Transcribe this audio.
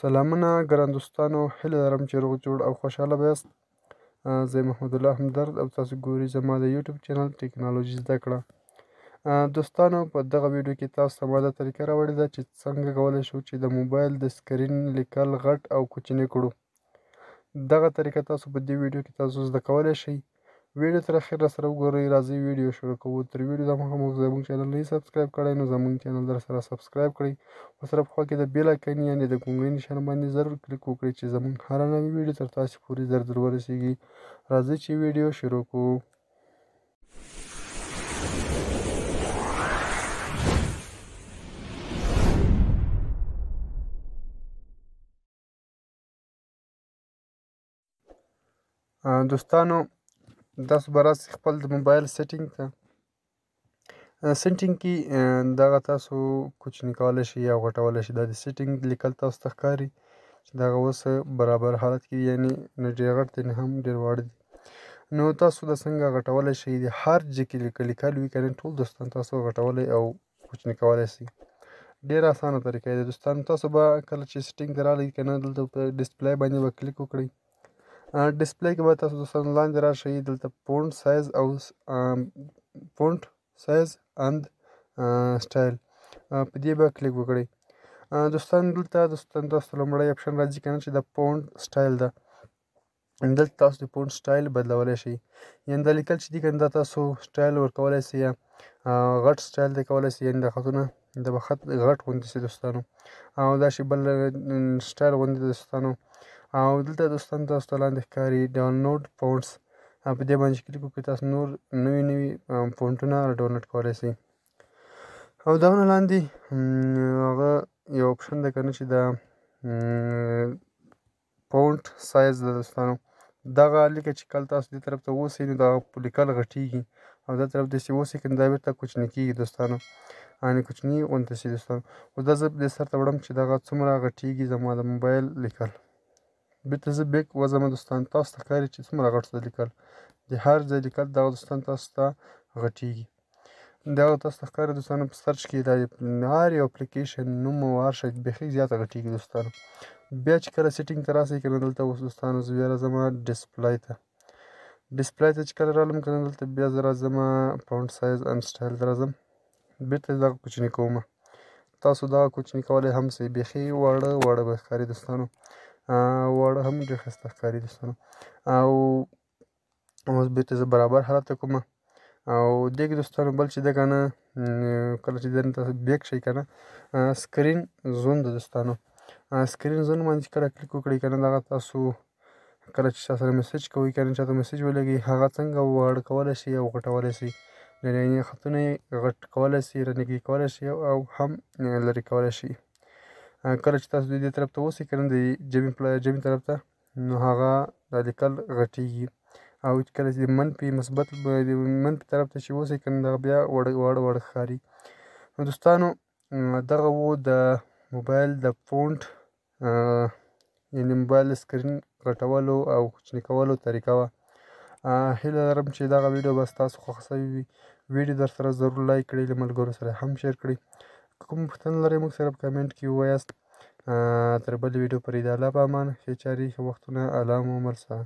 سلامونه ګران دوستانو، هیله لرم چې روغ جوړ او خوشحاله به یاست. زه محمد الله همدرد او تاسو ګورئ زما د یوټیوب چینل ټکنالوژي زده کړه. دوستانو، په دغه ویډیو کې تاسو ته ما دا طریقه راوړې ده چې څنګه کولی شو چې د موبایل د سکرین لیکل غټ او کوچنی کړو. دغه طریقه تاسو په دې ویډیو کې تاسو زده کولی شئ. ویډیو تر اخره سره وګورئ. راځئ ویډیو شروع کوو. تر ویډیو دمخه مو زموږ چینل نه سبسکرایب کړی نو زموږ چینل در سره سبسکرایب کړئ. ورسره په خوا کې د بیل آیکن یعنې د ګونګړۍ نښان باندې ضرور کلیک وکړئ چې زموږ هره نوې ویډیو تر تاسو پورې زر ورسیږي. راځئ چې ویډیو شروع کوو. دوستانو، تاسو به راسئ خپل د موبایل سیټینګ ته. سیټینګ کې دغه تاسو کوچني کولی شئ یا غټولی شئ. دا د سیټینګ لیکل تاسو ته ښکاري چې دغه اوس برابر حالت کې یعنې نه ډېر غټ دی نه هم ډېر واړه دي. نو تاسو دا څنګه غټولی شئ؟ د هر ځای کې لیکل وي که نه ټول دوستان تاسو غټولی او کوچني کولی شئ. ډېره اسانه طریقه ده دوستانو. تاسو به کله چې سیټینګ ته راغلئ که نه دلته په ډسپلی باندې به کلیک وکړئ. ډسپلی کې به تاسو دوستانو لاندې راشئ. دلته فونټ سایز او فونټ سایز اند سټایل په دې به کلیک وکړئ. دوستان دلته تاسو لومړی اپشن راځي که نه چې د فونټ سټایل ده. دلته تاسو د فونټ سټایل بدلولی شئ. یعنې دا لیکل چې دي که نه دا تاسو سټایل ورکولی شئ یا غټ سټایل دی کولی شئ. یعنې دا خطونه د به خط غټ غوندې شي دوستانو، او دا شي بل سټایل غوندې ده دوستانو. او دلته دوستانو تاسو ته لاندې ښکاري ډاونلوډ فونټس. په دې باندې چې کلیک وکړئ تاسو نور نوي فونټونه ډاونلوډ کولی شئ. او دا نه لاندې هغه یو اپشن ده که نه چې د فونټ سایز ده دوستانو. دغه لیکه چې کله تاسو دې طرف ته اوسئ نو دغه لیکل غټیږي، او دا طرف داسې اوسئ که نه دا بېرته کوچني کېږي دوستانو، یعنې کوچني غوندې شي دوستانو. اوس دا زه دې سر ته وړم چې دغه څومره غټیږي زما د موبایل لیکل. بېرته زه بیک وځم دوستانو. تاسو ته ښکاري چې څومره غټ شو لیکل. د هر ځای لیکل دغه دوستانو تاسو ته غټیږي. دغه تاسو ته ښکاري دوستانو په سرچ کې د هر یو اپلیکیشن نوم او هر شی بیخي زیاته غټیږي دوستانو. بیا چې کله سیټینګ ته راسئ که نه دلته اوس دوستانو زه بیا راځم ډسپلی ته. ډسپلی ته چې کله رالم که نه دلته بیا زه راځم فونټ سایز اند سټایل ته راځم. بېرته دغه کوچني کومه. تاسو دغه کوچني کولی هم شئ. بیخي واړه به ښکاري دوستانو. واړه هم ډېر ښایسته ښکاري دوستانو. او اوس بېرته زه برابر حالت ته کومه. او دې کې دوستانو بل چې ده که نه کله چې دننه تاسو بیک شئ که نه سکرین زون ده دوستانو. سکرین زون باندې چې کله کلیک وکړئ که نه دغه تاسو کله چې چا سره میسج کوئ که نه چاته میسج ولګئ هغه څنګه واړه کولی شئ او غټولی شئ. یعنې خطونه یې غټ کولی شئ، رانږدې کولی شئ او هم لرې کولی شئ. کله چې تاسو دې طرف ته اوسئ که نه د جمعې طرف ته نو هغه دا لیکل غټیږي. او کله چې مثبت منفي طرف ته چې اوسئ که نه دغه بیا واړه ښکاري. نو دوستانو دغه و د موبایل د فونټ یعنې موبایل د سکرین غټولو او کوچني کولو طریقه وه. هیله لرم چې دغه ویډیو به ستاسو خوښه سوې وي. ویډیو در سره ضرور لایک کړئ، له ملګرو سره هم شیر کړئ. که کومه پوښتنه لرئ موږ سره په کمنټ کې ووایاست. تر بلې ویډیو پورې د الله په امان. ښې چارې، ښه وختونه. الله مو مل شه.